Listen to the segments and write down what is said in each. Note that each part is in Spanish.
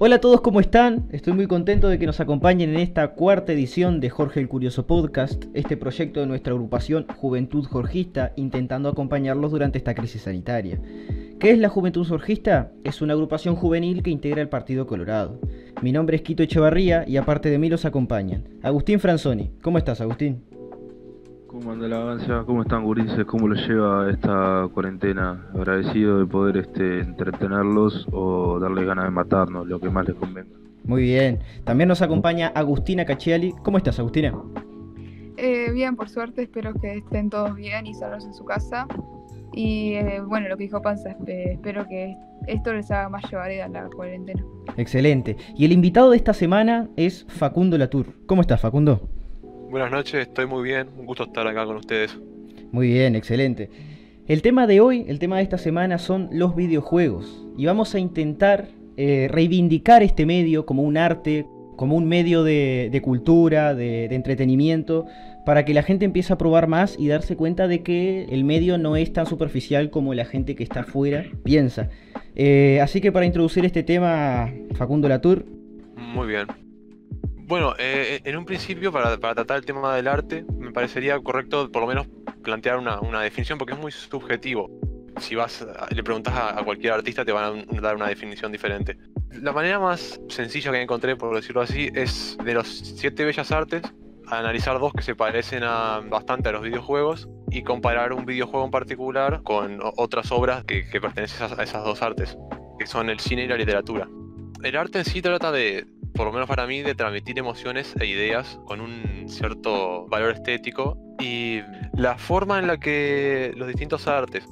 Hola a todos, ¿cómo están? Estoy muy contento de que nos acompañen en esta cuarta edición de Jorge el Curioso Podcast, este proyecto de nuestra agrupación Juventud Jorgista, intentando acompañarlos durante esta crisis sanitaria. ¿Qué es la Juventud Jorgista? Es una agrupación juvenil que integra el Partido Colorado. Mi nombre es Quito Echevarría y aparte de mí los acompañan Agustín Franzoni. ¿Cómo estás, Agustín? ¿Cómo anda la avancia? ¿Cómo están, gurises? ¿Cómo lo lleva esta cuarentena? Agradecido de poder entretenerlos o darles ganas de matarnos, lo que más les convenga. Muy bien. También nos acompaña Agustina Cacciali. ¿Cómo estás, Agustina? Bien, por suerte, espero que estén todos bien y sanos en su casa. Y bueno, lo que dijo Panza, espero que esto les haga más llevadera la cuarentena. Excelente. Y el invitado de esta semana es Facundo Latour. ¿Cómo estás, Facundo? Buenas noches, estoy muy bien, un gusto estar acá con ustedes. Muy bien, excelente. El tema de hoy, el tema de esta semana son los videojuegos. Y vamos a intentar reivindicar este medio como un arte, como un medio de cultura, de entretenimiento, para que la gente empiece a probar más y darse cuenta de que el medio no es tan superficial como la gente que está afuera piensa. Así que para introducir este tema, Facundo Latour. Muy bien. Bueno, en un principio, para tratar el tema del arte, me parecería correcto por lo menos plantear una definición, porque es muy subjetivo. Si le preguntas a cualquier artista, te van a dar una definición diferente. La manera más sencilla que encontré, por decirlo así, es de los 7 bellas artes, analizar dos que se parecen bastante a los videojuegos y comparar un videojuego en particular con otras obras que pertenecen a esas dos artes, que son el cine y la literatura. El arte en sí trata por lo menos para mí, de transmitir emociones e ideas con un cierto valor estético, y la forma en la que los distintos artes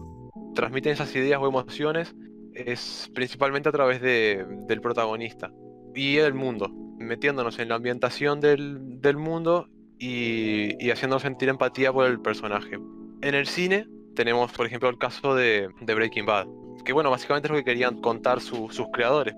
transmiten esas ideas o emociones es principalmente a través del protagonista y el mundo, metiéndonos en la ambientación del mundo y haciéndonos sentir empatía por el personaje. En el cine tenemos, por ejemplo, el caso de Breaking Bad, que bueno, básicamente es lo que querían contar sus creadores.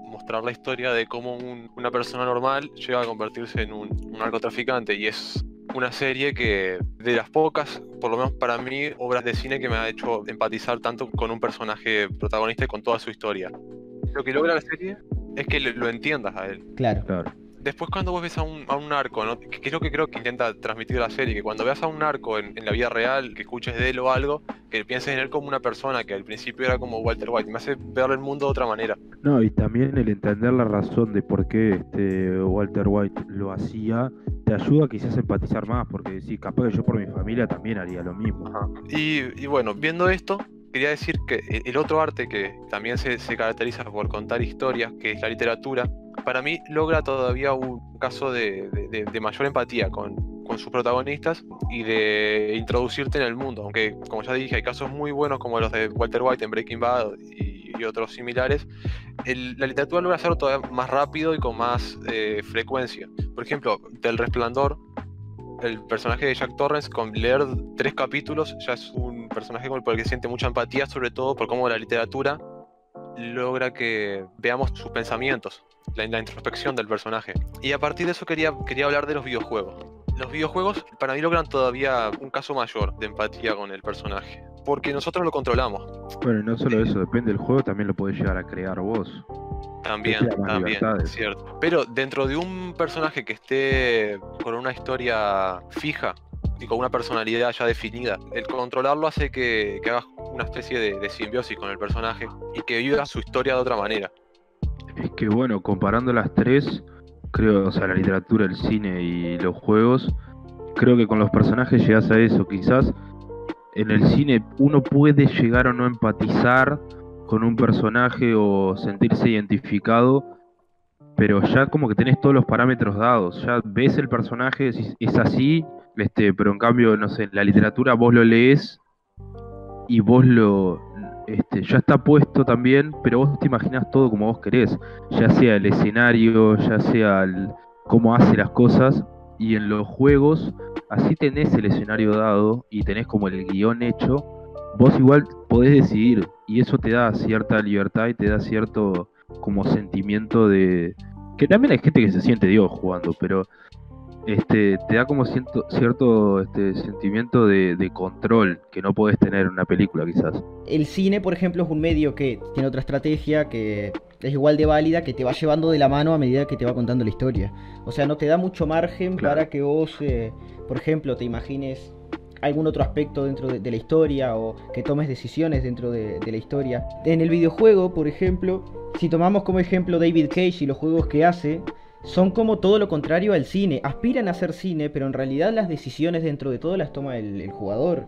Mostrar la historia de cómo una persona normal llega a convertirse en un narcotraficante, y es una serie que, de las pocas, por lo menos para mí, obras de cine que me ha hecho empatizar tanto con un personaje protagonista y con toda su historia. Lo que logra la serie es que lo entiendas a él. Claro. Después, cuando vos ves a un narco, ¿no? Que es lo que creo que intenta transmitir la serie, que cuando veas a un narco en la vida real, que escuches de él o algo, que pienses en él como una persona que al principio era como Walter White. Me hace ver el mundo de otra manera. No, y también el entender la razón de por qué Walter White lo hacía, te ayuda quizás a empatizar más, porque sí, capaz que yo por mi familia también haría lo mismo. Ajá. Y bueno, viendo esto, quería decir que el otro arte que también se caracteriza por contar historias, que es la literatura, para mí logra todavía un caso de mayor empatía con sus protagonistas y de introducirte en el mundo. Aunque, como ya dije, hay casos muy buenos como los de Walter White en Breaking Bad y otros similares. La literatura logra hacerlo todavía más rápido y con más frecuencia. Por ejemplo, del Resplandor, el personaje de Jack Torrance, con leer 3 capítulos, ya es un personaje por el que siente mucha empatía, sobre todo por cómo la literatura logra que veamos sus pensamientos, la introspección del personaje. Y a partir de eso quería hablar de los videojuegos. Los videojuegos para mí logran todavía un caso mayor de empatía con el personaje, porque nosotros lo controlamos. Bueno, y no solo eso, depende del juego, también lo podés llegar a crear vos. También, es cierto. Pero dentro de un personaje que esté con una historia fija y con una personalidad ya definida, el controlarlo hace que hagas una especie de simbiosis con el personaje y que viva su historia de otra manera. Es que bueno, comparando las tres, creo, o sea, la literatura, el cine y los juegos, creo que con los personajes llegas a eso. Quizás en el cine uno puede llegar o no empatizar con un personaje o sentirse identificado, pero ya como que tenés todos los parámetros dados, ya ves el personaje, es así, pero en cambio, no sé, en la literatura vos lo lees y vos ya está puesto también, pero vos te imaginás todo como vos querés, ya sea el escenario, ya sea cómo hace las cosas, y en los juegos, así tenés el escenario dado y tenés como el guión hecho, vos igual podés decidir, y eso te da cierta libertad y te da cierto como sentimiento de... que también hay gente que se siente Dios jugando, pero te da como cierto sentimiento de control que no podés tener en una película quizás. El cine, por ejemplo, es un medio que tiene otra estrategia, que es igual de válida, que te va llevando de la mano a medida que te va contando la historia. O sea, no te da mucho margen para que vos, por ejemplo, te imagines algún otro aspecto dentro de la historia o que tomes decisiones dentro de la historia. En el videojuego, por ejemplo, si tomamos como ejemplo David Cage y los juegos que hace, son como todo lo contrario al cine. Aspiran a ser cine, pero en realidad las decisiones dentro de todo las toma el jugador.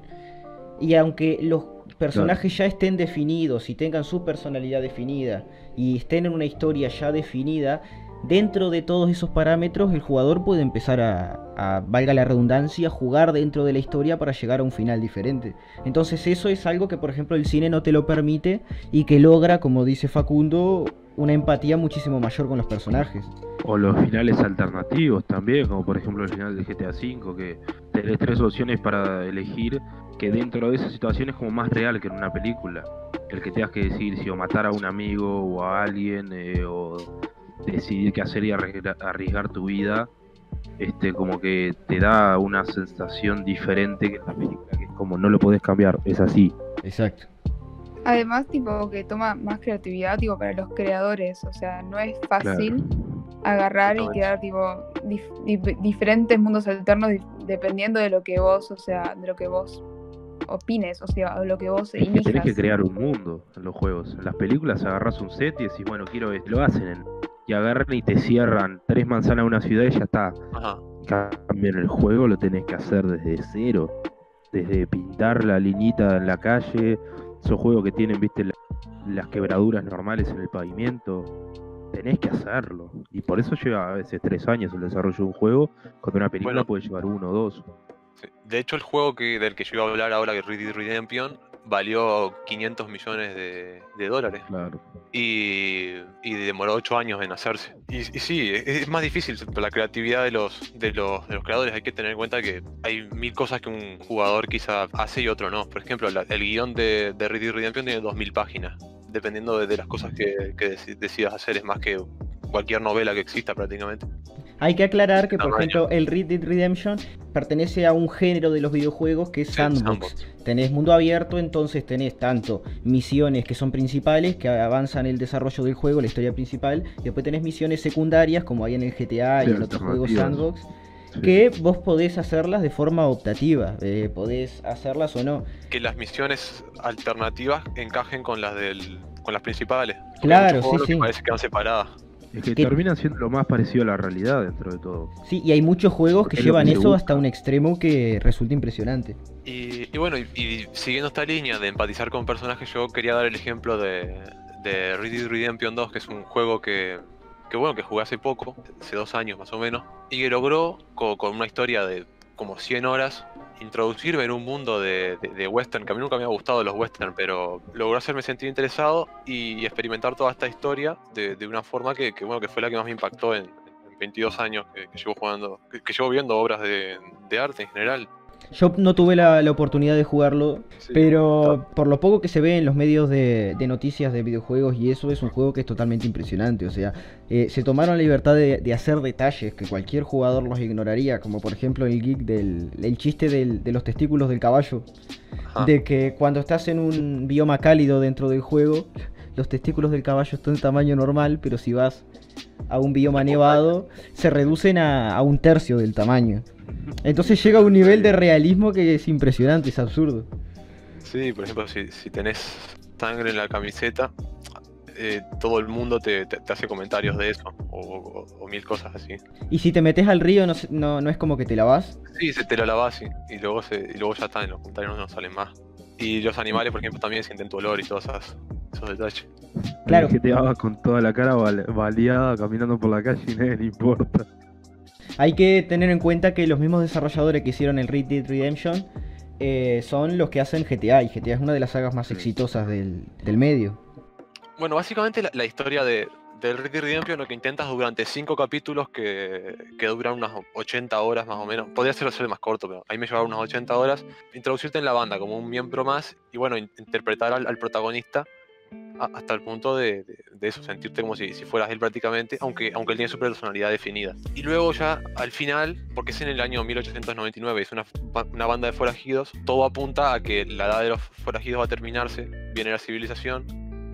Y aunque los personajes ya estén definidos y tengan su personalidad definida y estén en una historia ya definida, dentro de todos esos parámetros el jugador puede empezar a, valga la redundancia, jugar dentro de la historia para llegar a un final diferente. Entonces eso es algo que por ejemplo el cine no te lo permite y que logra, como dice Facundo, una empatía muchísimo mayor con los personajes. O los finales alternativos también, como por ejemplo el final de GTA V, que tenés 3 opciones para elegir, que dentro de esa situación es como más real que en una película. El que tengas que decidir si o matar a un amigo o a alguien, o decidir qué hacer y arriesgar tu vida, como que te da una sensación diferente que en la película, que es como no lo podés cambiar, es así. Exacto. Además, tipo, que toma más creatividad, tipo, para los creadores. O sea, no es fácil agarrar y crear, tipo, diferentes mundos alternos dependiendo de lo que vos, o sea, de lo que vos opines, o sea, o lo que vos elijas. Tenés que crear un mundo en los juegos. En las películas agarrás un set y decís, bueno, quiero esto. Lo hacen y agarran y te cierran 3 manzanas de una ciudad y ya está. Ajá. Cambio, en el juego lo tenés que hacer desde cero. Desde pintar la liñita en la calle. Esos juegos que tienen, viste, las quebraduras normales en el pavimento. Tenés que hacerlo. Y por eso lleva a veces 3 años el desarrollo de un juego, cuando una película puede llevar 1 o 2. Sí. De hecho, el juego del que yo iba a hablar ahora, que es Red Dead Redemption, valió 500 millones de dólares. Claro. Y demoró 8 años en hacerse. Y sí, es más difícil por la creatividad de los creadores. Hay que tener en cuenta que hay 1000 cosas que un jugador quizá hace y otro no. Por ejemplo, el guión de Red Dead Redemption tiene 2000 páginas. Dependiendo de las cosas que decidas hacer, es más que cualquier novela que exista prácticamente. Hay que aclarar que, por ejemplo, el Red Dead Redemption pertenece a un género de los videojuegos que es sandbox. Tenés mundo abierto, entonces tenés tanto misiones que son principales, que avanzan el desarrollo del juego, la historia principal, y después tenés misiones secundarias, como hay en el GTA y en otros juegos sandbox, que vos podés hacerlas de forma optativa, podés hacerlas o no. Que las misiones alternativas encajen con las principales. Claro, sí, sí. Parece que van separadas. Es que terminan siendo lo más parecido a la realidad dentro de todo. Sí, y hay muchos juegos que llevan eso hasta un extremo que resulta impresionante. Y bueno, y siguiendo esta línea de empatizar con personajes, yo quería dar el ejemplo de Red Dead Redemption 2, que es un juego que jugué hace poco, hace 2 años más o menos, y que logró, con una historia de como 100 horas, introducirme en un mundo de western, que a mí nunca me ha gustado los western, pero logró hacerme sentir interesado y experimentar toda esta historia de una forma que fue la que más me impactó en 22 años que llevo jugando, que llevo viendo obras de arte en general. Yo no tuve la oportunidad de jugarlo, pero por lo poco que se ve en los medios de noticias de videojuegos y eso, es un juego que es totalmente impresionante. O sea, se tomaron la libertad de hacer detalles que cualquier jugador los ignoraría, como por ejemplo el chiste de los testículos del caballo. Ajá. De que cuando estás en un bioma cálido dentro del juego, los testículos del caballo están de tamaño normal, pero si vas a un bioma nevado, se reducen a 1/3 del tamaño. Entonces llega a un nivel de realismo que es impresionante, es absurdo. Sí, por ejemplo, si tenés sangre en la camiseta, todo el mundo te hace comentarios de eso, o 1000 cosas así. ¿Y si te metes al río no es como que te lavas? Sí, te lo lavas y luego ya está, en los comentarios no salen más. Y los animales, por ejemplo, también sienten tu olor y todos esos detalles. Claro. Que te vas con toda la cara baleada caminando por la calle y nadie le importa. Hay que tener en cuenta que los mismos desarrolladores que hicieron el Red Dead Redemption son los que hacen GTA, y GTA es una de las sagas más exitosas del medio. Bueno, básicamente la historia del Red Dead Redemption lo que intentas durante 5 capítulos que duran unas 80 horas más o menos. Podría ser más corto, pero ahí me llevaron unas 80 horas. Introducirte en la banda como un miembro más y bueno, interpretar al protagonista hasta el punto de eso, sentirte como si fueras él prácticamente, aunque él tiene su personalidad definida. Y luego ya al final, porque es en el año 1899, es una banda de forajidos, todo apunta a que la edad de los forajidos va a terminarse, viene la civilización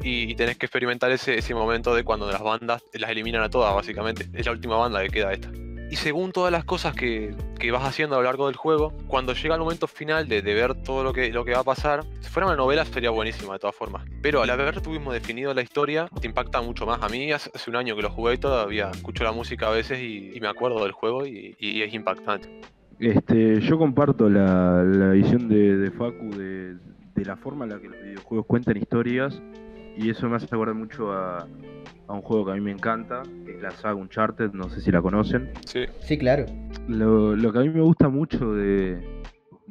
y tenés que experimentar ese momento de cuando las bandas las eliminan a todas, básicamente. Es la última banda que queda esta. Y según todas las cosas que vas haciendo a lo largo del juego, cuando llega el momento final de ver todo lo que va a pasar, si fuera una novela sería buenísima de todas formas. Pero al haber tuvimos definido la historia, te impacta mucho más. A mí hace un año que lo jugué y todavía escucho la música a veces y me acuerdo del juego y es impactante. Yo comparto la visión de Facu de la forma en la que los videojuegos cuentan historias, y eso me hace acordar mucho a un juego que a mí me encanta, que es la saga Uncharted, no sé si la conocen. Sí, Sí, claro. Lo que a mí me gusta mucho de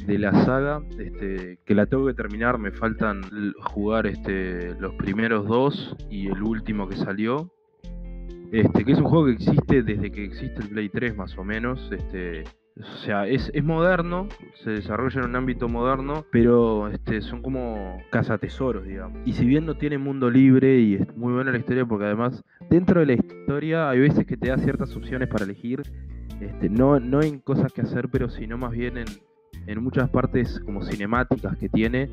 la saga, que la tengo que terminar, me faltan jugar los primeros 2 y el último que salió, que es un juego que existe desde que existe el Play 3 más o menos. O sea, es moderno, se desarrolla en un ámbito moderno, pero son como cazatesoros, digamos. Y si bien no tiene mundo libre, y es muy buena la historia, porque además dentro de la historia hay veces que te da ciertas opciones para elegir, no en cosas que hacer, pero sino más bien en muchas partes como cinemáticas que tiene,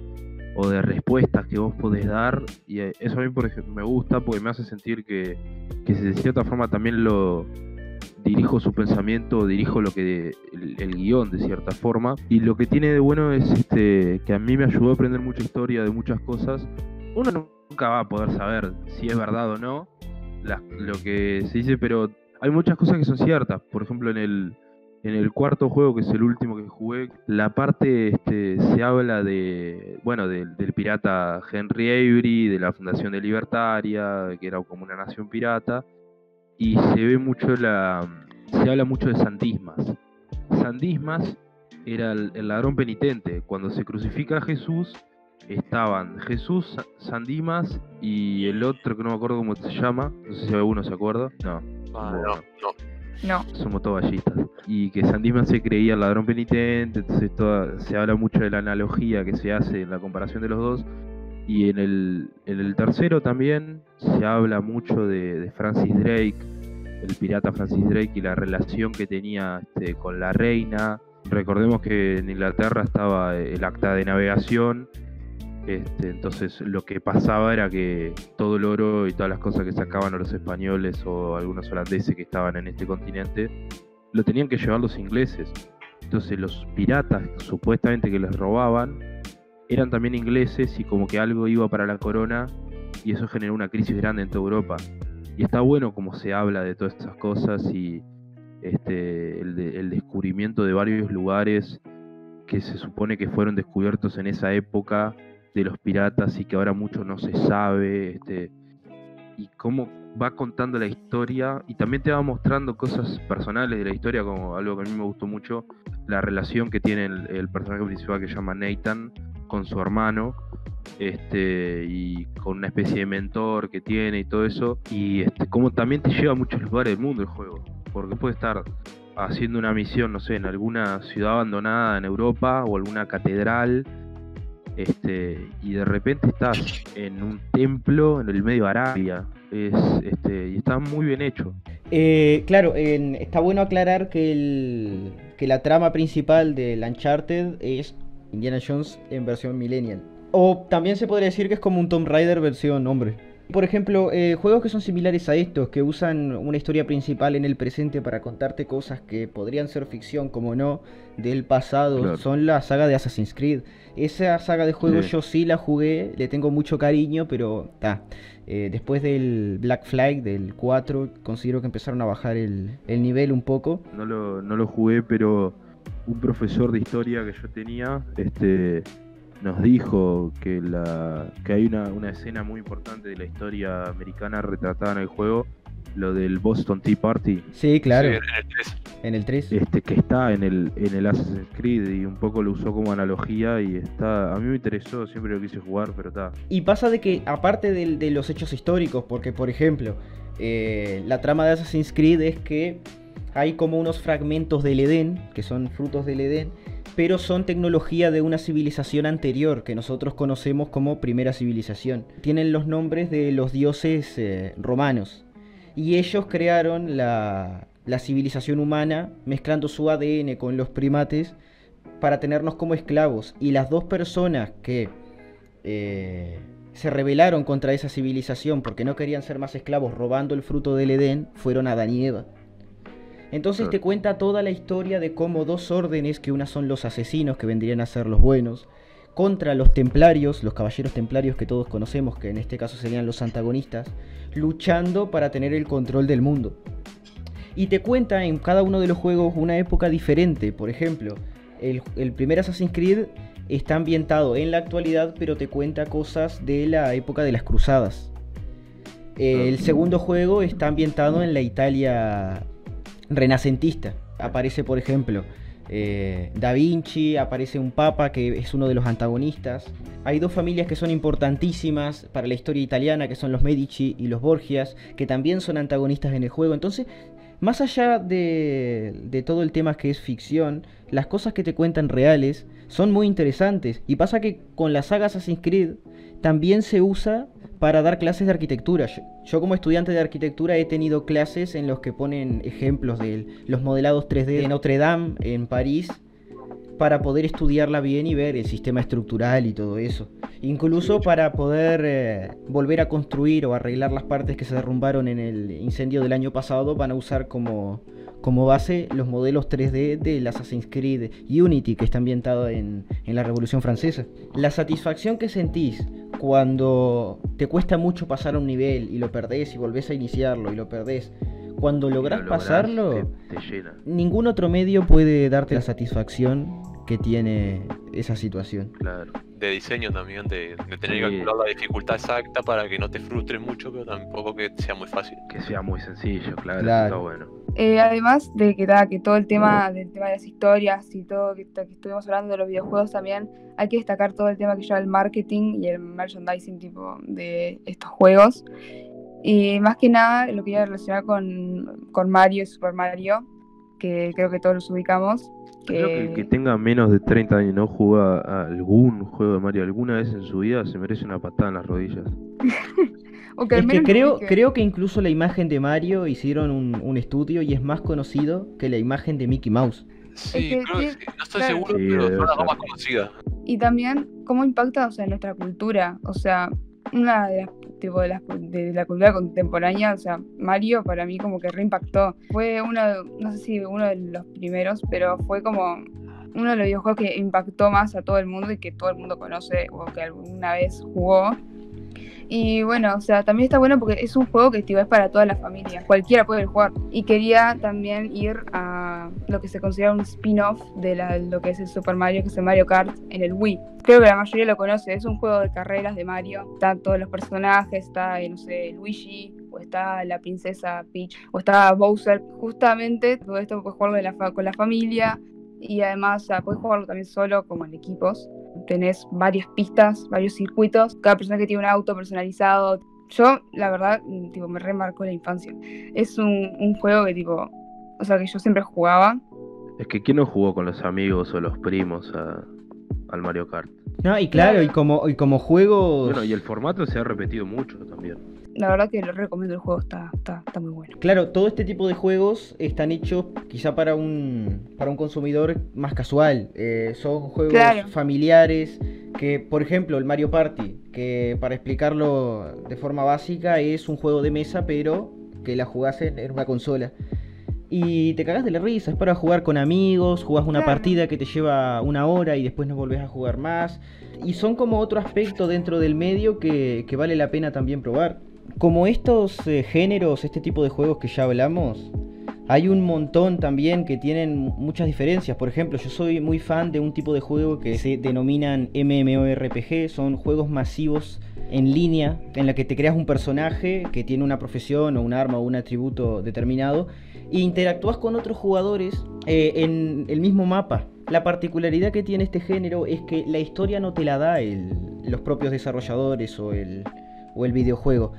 o de respuestas que vos podés dar, y eso a mí por ejemplo me gusta, porque me hace sentir que de cierta forma también dirijo su pensamiento, dirijo el guión de cierta forma. Y lo que tiene de bueno es que a mí me ayudó a aprender mucha historia de muchas cosas. Uno nunca va a poder saber si es verdad o no lo que se dice, pero hay muchas cosas que son ciertas. Por ejemplo, en el cuarto juego, que es el último que jugué, la parte se habla del pirata Henry Avery, de la Fundación de Libertaria, que era como una nación pirata. Y se ve mucho se habla mucho de Sandismas. Sandismas era el ladrón penitente. Cuando se crucifica a Jesús, estaban Jesús, Sandismas y el otro que no me acuerdo cómo se llama. No sé si alguno se acuerda. No. No. Somos todos ballistas. Y que Sandismas se creía el ladrón penitente. Entonces se habla mucho de la analogía que se hace en la comparación de los dos. Y en el tercero también se habla mucho de Francis Drake, el pirata Francis Drake, y la relación que tenía con la reina. Recordemos que en Inglaterra estaba el acta de navegación, entonces lo que pasaba era que todo el oro y todas las cosas que sacaban a los españoles o algunos holandeses que estaban en este continente, lo tenían que llevar los ingleses. Entonces los piratas supuestamente que les robaban eran también ingleses, y como que algo iba para la corona, y eso generó una crisis grande en toda Europa. Y está bueno como se habla de todas esas cosas, y el descubrimiento de varios lugares que se supone que fueron descubiertos en esa época de los piratas y que ahora mucho no se sabe, y cómo va contando la historia, y también te va mostrando cosas personales de la historia, como algo que a mí me gustó mucho, la relación que tiene el personaje principal, que se llama Nathan, con su hermano, y con una especie de mentor que tiene y todo eso, y como también te lleva a muchos lugares del mundo el juego, porque puede estar haciendo una misión, no sé, en alguna ciudad abandonada en Europa o alguna catedral, y de repente estás en un templo en el medio de Arabia, y está muy bien hecho. Claro, está bueno aclarar que la trama principal del Uncharted es Indiana Jones en versión millennial. O también se podría decir que es como un Tomb Raider versión hombre. Por ejemplo, juegos que son similares a estos, que usan una historia principal en el presente para contarte cosas que podrían ser ficción, como no, del pasado, claro, son la saga de Assassin's Creed. Esa saga de juegos yo sí la jugué, le tengo mucho cariño, pero después del Black Flag, del 4, considero que empezaron a bajar el nivel un poco. No lo jugué, pero un profesor de historia que yo tenía, nos dijo que hay una escena muy importante de la historia americana retratada en el juego, lo del Boston Tea Party. Sí, claro. Sí, en el 3. Que está en el Assassin's Creed, y un poco lo usó como analogía, y a mí me interesó, siempre lo quise jugar, pero está. Y pasa de que, aparte de los hechos históricos, porque por ejemplo, la trama de Assassin's Creed es que hay como unos fragmentos del Edén, que son frutos del Edén, pero son tecnología de una civilización anterior que nosotros conocemos como primera civilización. Tienen los nombres de los dioses romanos, y ellos crearon la civilización humana mezclando su ADN con los primates para tenernos como esclavos. Y las dos personas que se rebelaron contra esa civilización porque no querían ser más esclavos robando el fruto del Edén fueron Adán y Eva. Entonces te cuenta toda la historia de cómo dos órdenes, que una son los asesinos, que vendrían a ser los buenos, contra los templarios, los caballeros templarios que todos conocemos, que en este caso serían los antagonistas, luchando para tener el control del mundo. Y te cuenta en cada uno de los juegos una época diferente. Por ejemplo, el primer Assassin's Creed está ambientado en la actualidad, pero te cuenta cosas de la época de las cruzadas. El segundo juego está ambientado en la Italia renacentista. Aparece, por ejemplo, Da Vinci, aparece un papa que es uno de los antagonistas. Hay dos familias que son importantísimas para la historia italiana, que son los Medici y los Borgias, que también son antagonistas en el juego. Entonces, más allá de todo el tema que es ficción, las cosas que te cuentan reales son muy interesantes. Y pasa que con la saga Assassin's Creed también se usa para dar clases de arquitectura. Yo como estudiante de arquitectura he tenido clases en los que ponen ejemplos de los modelados 3D de Notre Dame en París para poder estudiarla bien y ver el sistema estructural y todo eso. Incluso para poder volver a construir o arreglar las partes que se derrumbaron en el incendio del año pasado, van a usar como base los modelos 3D del Assassin's Creed Unity, que está ambientado en la Revolución Francesa. La satisfacción que sentís cuando te cuesta mucho pasar a un nivel y lo perdés y volvés a iniciarlo y lo perdés, cuando lográs pasarlo, te llena. Ningún otro medio puede darte la satisfacción que tiene esa situación. Claro. De diseño también, de tener que calcular la dificultad exacta para que no te frustres mucho, pero tampoco que sea muy fácil. Que sea muy sencillo, claro. Está bueno. Además de que todo el tema de las historias y todo que estuvimos hablando de los videojuegos también, hay que destacar todo el tema que lleva el marketing y el merchandising tipo de estos juegos. Y más que nada lo quería relacionar con Mario y Super Mario, que creo que todos los ubicamos. Creo que el que tenga menos de 30 años y no juega a algún juego de Mario alguna vez en su vida se merece una patada en las rodillas. Es que creo que incluso la imagen de Mario hicieron un estudio y es más conocido que la imagen de Mickey Mouse. Sí, creo que sí. No estoy seguro, pero es una más conocida. Y también cómo impacta, en nuestra cultura. O sea, una de la cultura contemporánea, Mario para mí como que reimpactó. Fue no sé si uno de los primeros, pero fue como uno de los videojuegos que impactó más a todo el mundo y que todo el mundo conoce o que alguna vez jugó. Y bueno, también está bueno porque es un juego que es para toda la familia, cualquiera puede jugar. Y quería también ir a lo que se considera un spin-off de lo que es el Super Mario, que es el Mario Kart en el Wii. Creo que la mayoría lo conoce, es un juego de carreras de Mario. Están todos los personajes, está, no sé, Luigi, o está la princesa Peach, o está Bowser. Justamente todo esto puedes jugarlo con la familia y además puedes jugarlo también solo como en equipos. Tenés varias pistas, varios circuitos, cada personaje tiene un auto personalizado. Yo, la verdad, me remarcó la infancia. Es un juego que que yo siempre jugaba. Es que ¿quién no jugó con los amigos o los primos al Mario Kart? No, y claro, y como juegos... Bueno, y el formato se ha repetido mucho también. La verdad que lo recomiendo, el juego está muy bueno. Claro, todo este tipo de juegos están hechos quizá para un consumidor más casual. Son juegos familiares que, por ejemplo, el Mario Party, que para explicarlo de forma básica es un juego de mesa, pero que la jugás en una consola. Y te cagás de la risa, es para jugar con amigos, jugás una partida que te lleva 1 hora y después no volvés a jugar más. Y son como otro aspecto dentro del medio que vale la pena también probar. Como estos géneros, este tipo de juegos que ya hablamos, hay un montón también que tienen muchas diferencias. Por ejemplo, yo soy muy fan de un tipo de juego que se denominan MMORPG. Son juegos masivos en línea, en la que te creas un personaje que tiene una profesión o un arma o un atributo determinado e interactúas con otros jugadores en el mismo mapa. La particularidad que tiene este género es que la historia no te la da los propios desarrolladores o el videojuego.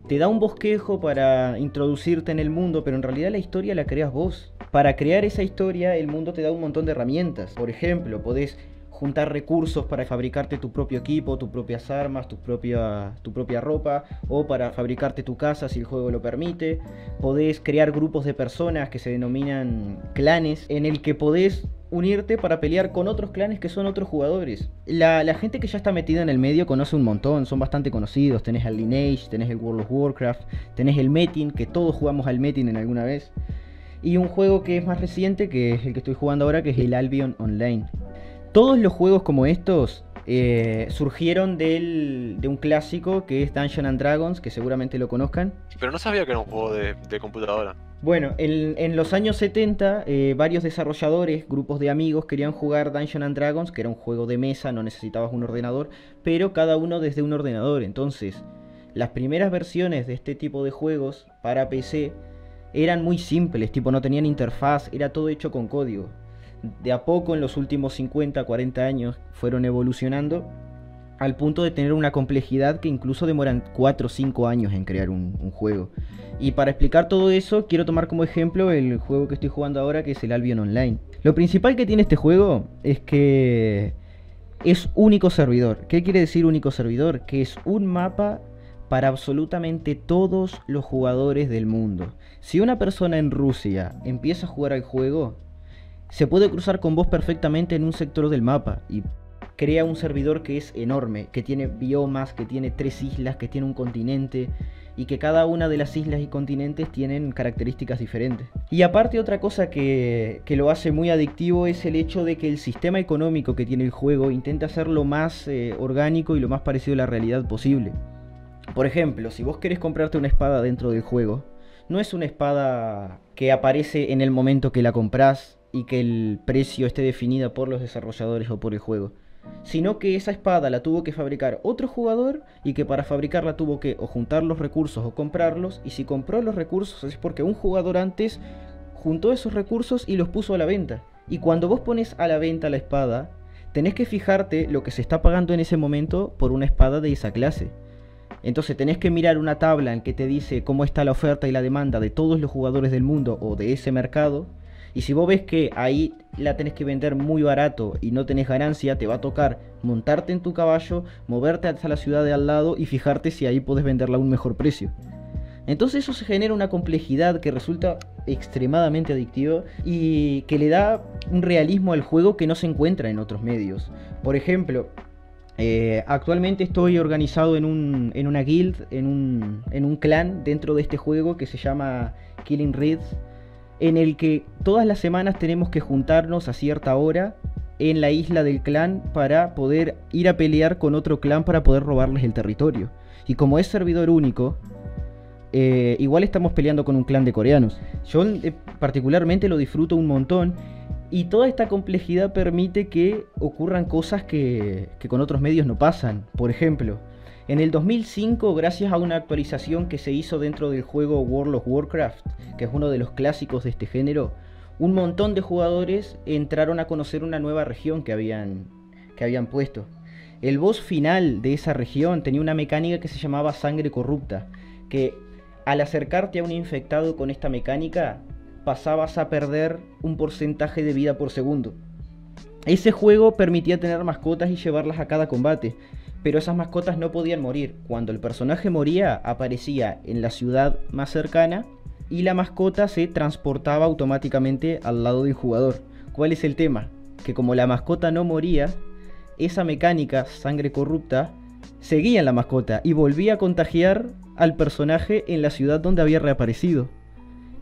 Te da un bosquejo para introducirte en el mundo, pero en realidad la historia la creas vos. Para crear esa historia, el mundo te da un montón de herramientas. Por ejemplo, podés juntar recursos para fabricarte tu propio equipo, tus propias armas, tu propia ropa, o para fabricarte tu casa si el juego lo permite. Podés crear grupos de personas que se denominan clanes, en el que podés unirte para pelear con otros clanes que son otros jugadores. La gente que ya está metida en el medio conoce un montón, son bastante conocidos. Tenés el Lineage, tenés el World of Warcraft, tenés el Metin, que todos jugamos al Metin en alguna vez. Y un juego que es más reciente, que es el que estoy jugando ahora, que es el Albion Online. Todos los juegos como estos surgieron de un clásico que es Dungeons and Dragons, que seguramente lo conozcan. Pero no sabía que era un juego de computadora. Bueno, en los años 70, varios desarrolladores, grupos de amigos, querían jugar Dungeons and Dragons, que era un juego de mesa, no necesitabas un ordenador, pero cada uno desde un ordenador. Entonces, las primeras versiones de este tipo de juegos para PC eran muy simples, tipo no tenían interfaz, era todo hecho con código. De a poco en los últimos 50, 40 años fueron evolucionando al punto de tener una complejidad que incluso demoran 4 o 5 años en crear un juego. Y para explicar todo eso, quiero tomar como ejemplo el juego que estoy jugando ahora, que es el Albion Online. Lo principal que tiene este juego es que es único servidor. ¿Qué quiere decir único servidor? Que es un mapa para absolutamente todos los jugadores del mundo. Si una persona en Rusia empieza a jugar al juego, se puede cruzar con vos perfectamente en un sector del mapa y crea un servidor que es enorme, que tiene biomas, que tiene 3 islas, que tiene un continente y que cada una de las islas y continentes tienen características diferentes. Y aparte, otra cosa que lo hace muy adictivo es el hecho de que el sistema económico que tiene el juego intenta ser lo más orgánico y lo más parecido a la realidad posible. Por ejemplo, si vos querés comprarte una espada dentro del juego, no es una espada que aparece en el momento que la comprás y que el precio esté definido por los desarrolladores o por el juego, sino que esa espada la tuvo que fabricar otro jugador y que para fabricarla tuvo que o juntar los recursos o comprarlos, y si compró los recursos es porque un jugador antes juntó esos recursos y los puso a la venta. Y cuando vos pones a la venta la espada, tenés que fijarte lo que se está pagando en ese momento por una espada de esa clase. Entonces tenés que mirar una tabla en que te dice cómo está la oferta y la demanda de todos los jugadores del mundo o de ese mercado. Y si vos ves que ahí la tenés que vender muy barato y no tenés ganancia, te va a tocar montarte en tu caballo, moverte hasta la ciudad de al lado y fijarte si ahí podés venderla a un mejor precio. Entonces eso se genera una complejidad que resulta extremadamente adictiva y que le da un realismo al juego que no se encuentra en otros medios. Por ejemplo, actualmente estoy organizado en una guild, en un clan dentro de este juego que se llama Killing Reeds, en el que todas las semanas tenemos que juntarnos a cierta hora en la isla del clan para poder ir a pelear con otro clan para poder robarles el territorio. Y como es servidor único, igual estamos peleando con un clan de coreanos. Yo particularmente lo disfruto un montón, y toda esta complejidad permite que ocurran cosas que con otros medios no pasan. Por ejemplo, en el 2005, gracias a una actualización que se hizo dentro del juego World of Warcraft, que es uno de los clásicos de este género, un montón de jugadores entraron a conocer una nueva región que habían puesto. El boss final de esa región tenía una mecánica que se llamaba sangre corrupta, que al acercarte a un infectado con esta mecánica, pasabas a perder un porcentaje de vida por segundo. Ese juego permitía tener mascotas y llevarlas a cada combate, pero esas mascotas no podían morir. Cuando el personaje moría, aparecía en la ciudad más cercana y la mascota se transportaba automáticamente al lado del jugador. ¿Cuál es el tema? Que como la mascota no moría, esa mecánica, sangre corrupta, seguía en la mascota y volvía a contagiar al personaje en la ciudad donde había reaparecido.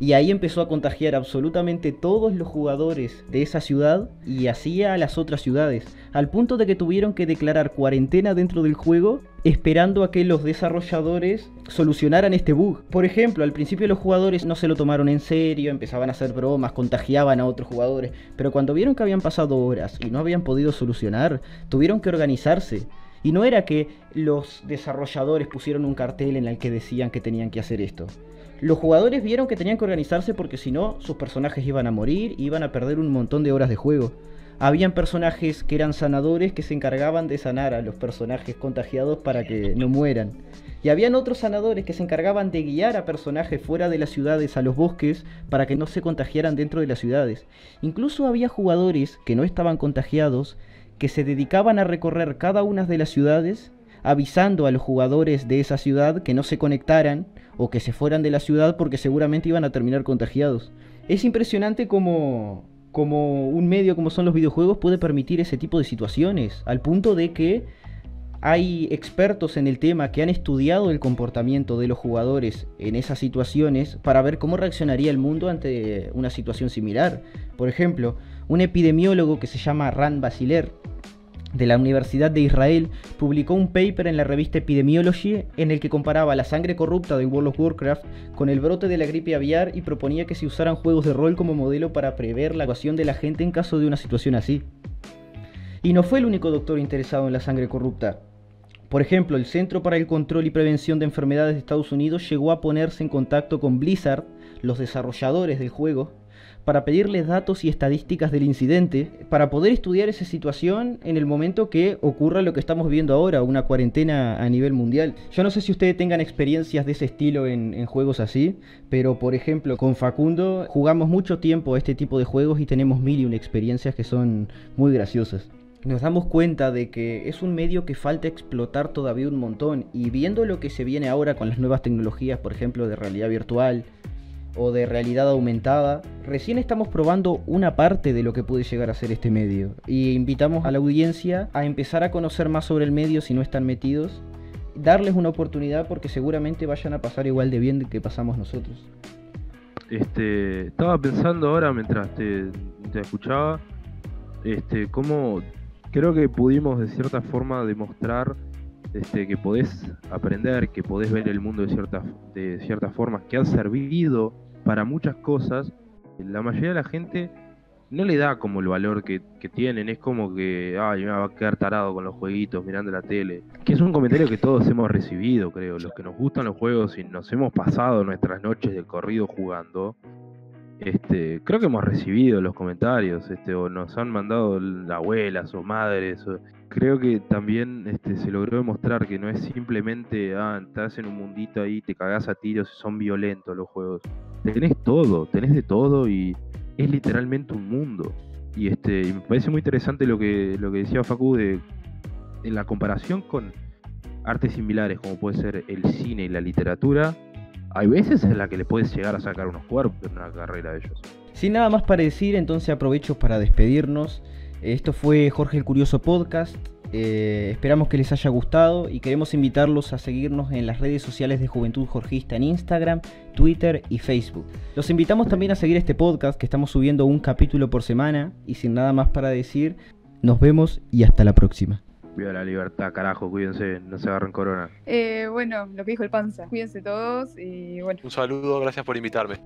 Y ahí empezó a contagiar absolutamente todos los jugadores de esa ciudad y así a las otras ciudades, al punto de que tuvieron que declarar cuarentena dentro del juego esperando a que los desarrolladores solucionaran este bug. Por ejemplo, al principio los jugadores no se lo tomaron en serio, empezaban a hacer bromas, contagiaban a otros jugadores, pero cuando vieron que habían pasado horas y no habían podido solucionar, tuvieron que organizarse. Y no era que los desarrolladores pusieron un cartel en el que decían que tenían que hacer esto. Los jugadores vieron que tenían que organizarse porque si no, sus personajes iban a morir y iban a perder un montón de horas de juego. Habían personajes que eran sanadores que se encargaban de sanar a los personajes contagiados para que no mueran. Y habían otros sanadores que se encargaban de guiar a personajes fuera de las ciudades a los bosques para que no se contagiaran dentro de las ciudades. Incluso había jugadores que no estaban contagiados que se dedicaban a recorrer cada una de las ciudades avisando a los jugadores de esa ciudad que no se conectaran o que se fueran de la ciudad porque seguramente iban a terminar contagiados. Es impresionante cómo como un medio como son los videojuegos puede permitir ese tipo de situaciones, al punto de que hay expertos en el tema que han estudiado el comportamiento de los jugadores en esas situaciones para ver cómo reaccionaría el mundo ante una situación similar. Por ejemplo, un epidemiólogo que se llama Ran Basiler, de la Universidad de Israel, publicó un paper en la revista Epidemiology en el que comparaba la sangre corrupta de World of Warcraft con el brote de la gripe aviar y proponía que se usaran juegos de rol como modelo para prever la actuación de la gente en caso de una situación así. Y no fue el único doctor interesado en la sangre corrupta. Por ejemplo, el Centro para el Control y Prevención de Enfermedades de Estados Unidos llegó a ponerse en contacto con Blizzard, los desarrolladores del juego, para pedirles datos y estadísticas del incidente, para poder estudiar esa situación en el momento que ocurra lo que estamos viendo ahora, una cuarentena a nivel mundial. Yo no sé si ustedes tengan experiencias de ese estilo en juegos así, pero por ejemplo con Facundo jugamos mucho tiempo a este tipo de juegos y tenemos mil y una experiencias que son muy graciosas. Nos damos cuenta de que es un medio que falta explotar todavía un montón, y viendo lo que se viene ahora con las nuevas tecnologías, por ejemplo de realidad virtual o de realidad aumentada, recién estamos probando una parte de lo que puede llegar a ser este medio, y invitamos a la audiencia a empezar a conocer más sobre el medio si no están metidos, darles una oportunidad porque seguramente vayan a pasar igual de bien que pasamos nosotros. Estaba pensando ahora mientras te escuchaba, cómo creo que pudimos de cierta forma demostrar que podés aprender, que podés ver el mundo de ciertas formas, que han servido para muchas cosas. La mayoría de la gente no le da como el valor que tienen, es como que, ay, me va a quedar tarado con los jueguitos, mirando la tele. Que es un comentario que todos hemos recibido, creo, los que nos gustan los juegos y nos hemos pasado nuestras noches de corrido jugando. Creo que hemos recibido los comentarios, o nos han mandado abuelas o madres. Creo que también se logró demostrar que no es simplemente, estás en un mundito ahí, te cagás a tiros y son violentos los juegos. Tenés de todo y es literalmente un mundo. Y me parece muy interesante lo que decía Facu en la comparación con artes similares, como puede ser el cine y la literatura. Hay veces en la que le puedes llegar a sacar unos cuerpos en una carrera de ellos. Sin nada más para decir, entonces aprovecho para despedirnos. Esto fue Jorge el Curioso Podcast. Esperamos que les haya gustado y queremos invitarlos a seguirnos en las redes sociales de Juventud Jorgista en Instagram, Twitter y Facebook. Los invitamos también a seguir este podcast, que estamos subiendo un capítulo por semana. Y sin nada más para decir, nos vemos y hasta la próxima. Viva la libertad, carajo, cuídense, no se agarren corona. Bueno, lo que dijo el Panza, cuídense todos y bueno. Un saludo, gracias por invitarme.